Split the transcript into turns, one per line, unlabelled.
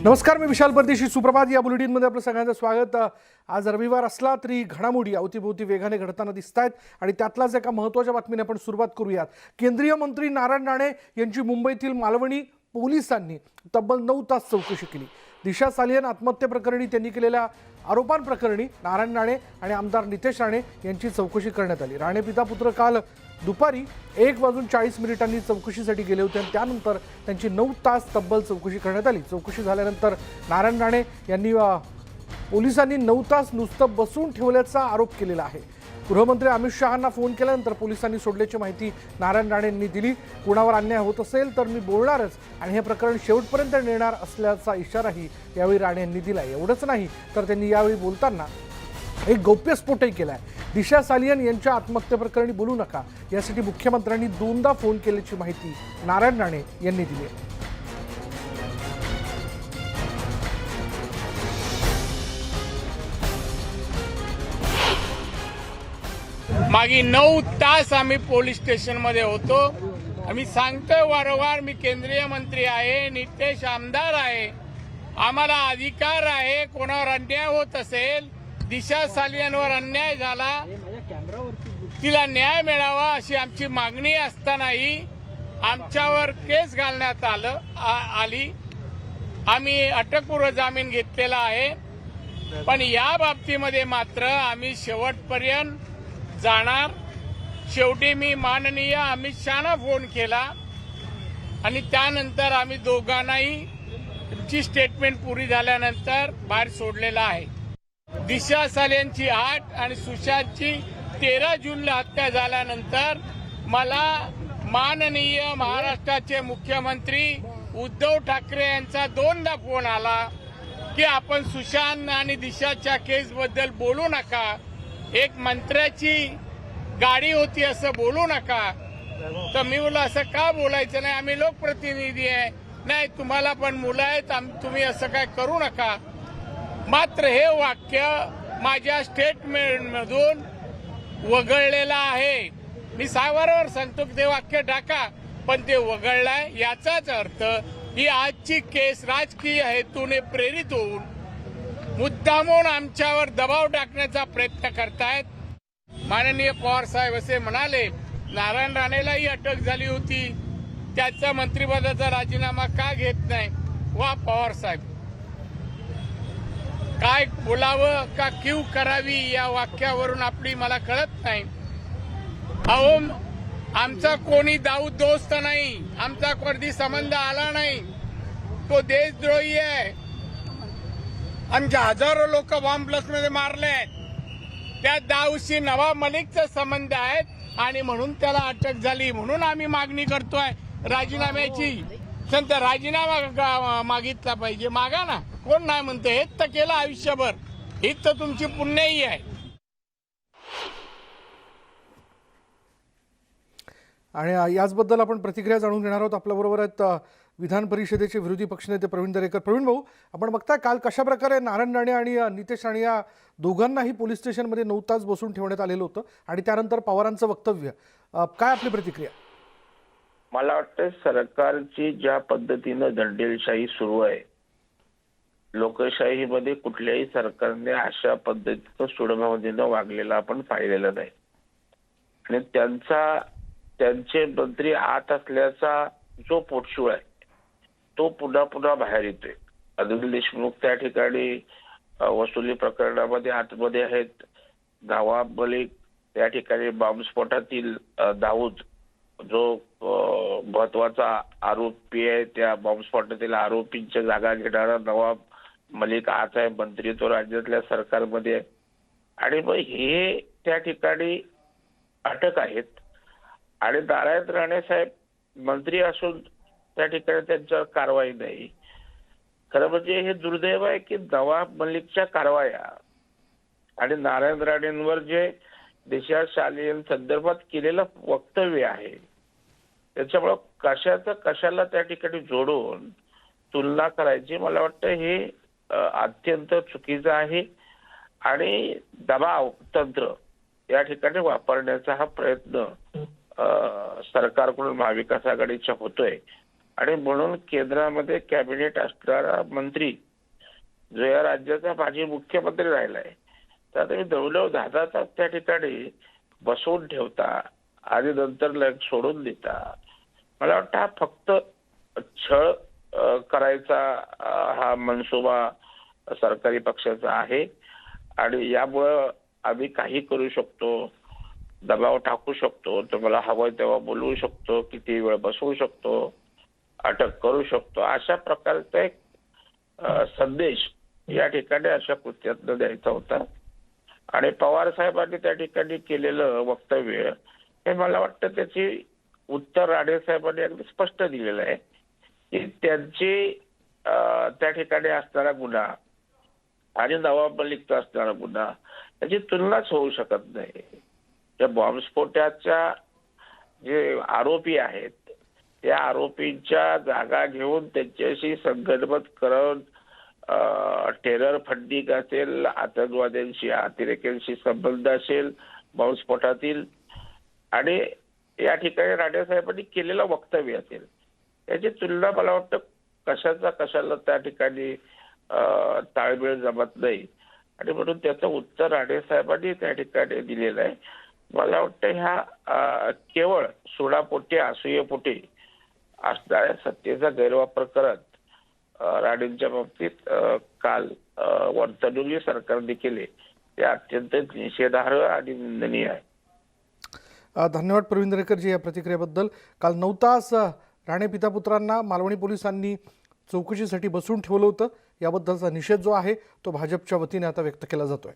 नमस्कार, मी विशाल परदेशी. सुप्रभात. या बुलेटिनमध्ये आपलं सगळ्यांचं स्वागत. आज रविवार असला तरी घडामोडी अवतीभोवती वेगाने घडताना दिसत आहेत आणि त्यातलाच एका महत्त्वाच्या बातमीने आपण सुरुवात करूयात. केंद्रीय मंत्री नारायण राणे यांची मुंबईतील मालवणी पोलिसांनी तब्बल 9 तास चौकशी केली. दिशा सालियन आत्महत्येप्रकरणी त्यांनी केलेल्या आरोपांप्रकरणी नारायण राणे आणि आमदार नितेश राणे यांची चौकशी करण्यात आली. राणे पिता पुत्र काल दुपारी 1:40 चौकशीसाठी गेले होते आणि त्यानंतर त्यांची 9 तास तब्बल चौकशी करण्यात आली. चौकशी झाल्यानंतर नारायण राणे यांनी पोलिसांनी 9 तास नुसतं बसून ठेवल्याचा आरोप केलेला आहे. गृहमंत्री अमित शहांना फोन केल्यानंतर पोलिसांनी सोडल्याची माहिती नारायण राणे यांनी दिली. कुणावर अन्याय होत असेल तर मी बोलणारच आणि हे प्रकरण शेवटपर्यंत नेणार असल्याचा इशाराही यावेळी राणे यांनी दिला. एवढंच नाही तर त्यांनी यावेळी बोलताना एक गौप्यस्फोटही केलाय. दिशा सालियन यांच्या आत्महत्येप्रकरणी बोलू नका यासाठी मुख्यमंत्र्यांनी 2दा फोन केल्याची माहिती नारायण राणे यांनी दिली आहे.
मागे 9 तास आम्ही पोलीस स्टेशनमध्ये होतो. आम्ही सांगतोय वारंवार, मी केंद्रीय मंत्री आहे, नितेश आमदार आहे, आम्हाला अधिकार आहे. कोणावर अन्याय होत असेल, दिशा सालियनवर अन्याय झाला, तिला न्याय मिळावा अशी आमची मागणी असतानाही आमच्यावर केस घालण्यात आली. आम्ही अटकपूर्व जामीन घेतलेला आहे, पण या बाबतीमध्ये मात्र आम्ही शेवटपर्यंत जाणार. शेवटी मी माननीय अमित शहांना फोन केला आणि त्यानंतर आम्ही दोघांनाही तुमची स्टेटमेंट पुरी झाल्यानंतर बाहेर सोडलेला आहे. दिशा सालियनची 8 आणि सुशांतची 13 जूनला हत्या झाल्यानंतर मला माननीय महाराष्ट्राचे मुख्यमंत्री उद्धव ठाकरे यांचा 2दा फोन आला की आपण सुशांत आणि दिशाच्या केसबद्दल बोलू नका, एक मंत्र्याची गाडी होती असं बोलू नका. तर मी बोललो असं का बोलायचं नाही, आम्ही लोकप्रतिनिधी आहे, नाही तुम्हाला पण मुलं आहेत, तुम्ही असं काय करू नका. मात्र हे वाक्य माझ्या स्टेटमेंटमधून वगळलेलं आहे. मी सावरवर सांगतो की ते वाक्य टाका, पण ते वगळलंय. याचाच अर्थ ही आजची केस राजकीय हेतूने प्रेरित होऊन मुद्दामून आमच्यावर दबाव टाकण्याचा प्रयत्न करतायत. माननीय पवार साहेब असे म्हणाले, नारायण राणेलाही अटक झाली होती, त्याचा मंत्रिपदाचा राजीनामा का घेत नाही? वा पवार साहेब, काय बोलावं का क्यू करावी या वाक्यावरून आपली मला कळत नाही. अहो, आमचा कोणी दाऊद दोस्त नाही, आमचा कधी संबंध आला नाही, तो देशद्रोही आहे. आमच्या हजारो लोक बॉम्ब ब्लास्ट मध्ये मारले आहेत. त्या दाऊदशी नवाब मलिकचा संबंध आहेत आणि म्हणून त्याला अटक झाली. म्हणून आम्ही मागणी करतोय राजीनाम्याची. संत राजीनामा मागितला पाहिजे, मागा ना, कोण नाही म्हणते. हेच तर केलं आयुष्यभर, हीच तर तुमची पुण्याई आहे.
आणि याचबद्दल आपण प्रतिक्रिया जाणून घेणार आहोत. आपल्याबरोबर आहेत विधान परिषदेचे विरोधी पक्षनेते प्रवीण दरेकर. प्रवीण भाऊ, आपण बघताय काल कशा प्रकारे नारायण राणे आणि नितेश राणे या दोघांनाही पोलीस स्टेशनमध्ये 9 तास बसून ठेवण्यात आलेलं होतं आणि त्यानंतर पवारांचं वक्तव्य, काय आपली प्रतिक्रिया?
मला वाटतं सरकारची ज्या पद्धतीनं दंडेलशाही सुरू आहे, लोकशाहीमध्ये कुठल्याही सरकारने अशा पद्धतीनं सुडभावनेनं वागलेला आपण पाहिलेलं नाही. आणि त्यांचे मंत्री आत असल्याचा जो पोटशूळ आहे तो पुन्हा पुन्हा बाहेर येतोय. अनिल देशमुख त्या ठिकाणी वसुली प्रकरणामध्ये आतमध्ये आहेत. नवाब मलिक त्या ठिकाणी बॉम्बस्फोटातील दाऊद जो महत्वाचा आरोपी आहे, त्या बॉम्बस्फोटातील आरोपींच्या जागा घेणारा नवाब मलिक आत आहे, मंत्री तो राज्यातल्या सरकारमध्ये आहे. आणि मग हे त्या ठिकाणी अटक आहेत. आणि नारायण राणे साहेब मंत्री असून त्या ठिकाणी त्यांच्यावर कारवाई नाही. खरं म्हणजे हे दुर्दैव आहे की नवाब मलिकच्या कारवाया आणि नारायण राणेंवर जे दिशा सालियन संदर्भात केलेलं वक्तव्य आहे त्याच्यामुळे कशाला त्या ठिकाणी जोडून तुलना करायची, मला वाटतं हे अत्यंत चुकीचं आहे. आणि दबाव तंत्र या ठिकाणी वापरण्याचा हा प्रयत्न सरकारकडून महाविकास आघाडीच्या होतोय. आणि म्हणून केंद्रामध्ये कॅबिनेट असणारा मंत्री जो या राज्याचा माजी मुख्यमंत्री राहिलाय, तर आता मी जवळजवळ 10 तास त्या ठिकाणी बसवून ठेवता आणि नंतर सोडून देता. मला वाटतं हा फक्त छळ करायचा हा मनसुबा सरकारी पक्षाचा आहे आणि यामुळं आम्ही काही करू शकतो, दबाव टाकू शकतो, तुम्हाला हवं तेव्हा बोलवू शकतो, किती वेळ बसवू शकतो, अटक करू शकतो, अशा प्रकारचा एक संदेश या ठिकाणी अशा कृत्यातनं द्यायचा होता. आणि पवार साहेबांनी त्या ठिकाणी केलेलं वक्तव्य हे मला वाटतं त्याची उत्तर राणे साहेबांनी अगदी स्पष्ट दिलेलं आहे की त्यांची त्या ठिकाणी असणारा गुन्हा आणि नवाब मलिकचा असणारा गुन्हा याची तुलनाच होऊ शकत नाही. त्या बॉम्बस्फोटाच्या जे आरोपी आहेत त्या आरोपींच्या जागा घेऊन त्यांच्याशी संघटबद्ध करून टेरर फंडिंग असेल, आतंकवाद्यांशी अतिरेक्यांशी संबंध असेल बॉम्बस्फोटातील, आणि या ठिकाणी राणेसाहेबांनी केलेलं वक्तव्य असेल, याची तुलना मला वाटतं कशाला त्या ठिकाणी ताळमेळ जमत नाही. आणि म्हणून त्याचं उत्तर राणेसाहेबांनी त्या ठिकाणी दिलेलं आहे. मला वाटतं ह्या केवळ सुडापोटी असूयेपोटी असणाऱ्या सत्तेचा गैरवापर करत राणेंच्या बाबतीत काल वर्तणुकी सरकारने केले ते अत्यंत निषेधार्ह आणि निंदनीय आहे.
धन्यवाद प्रवीण दरेकरजी या प्रतिक्रियेबद्दल. काल 9 तास राणे पिता पुत्रांना मालवणी पोलिसांनी चौकशीसाठी बसवून ठेवलं होतं. याबद्दलचा निषेध जो आहे तो भाजपच्या वतीने आता व्यक्त केला जातोय.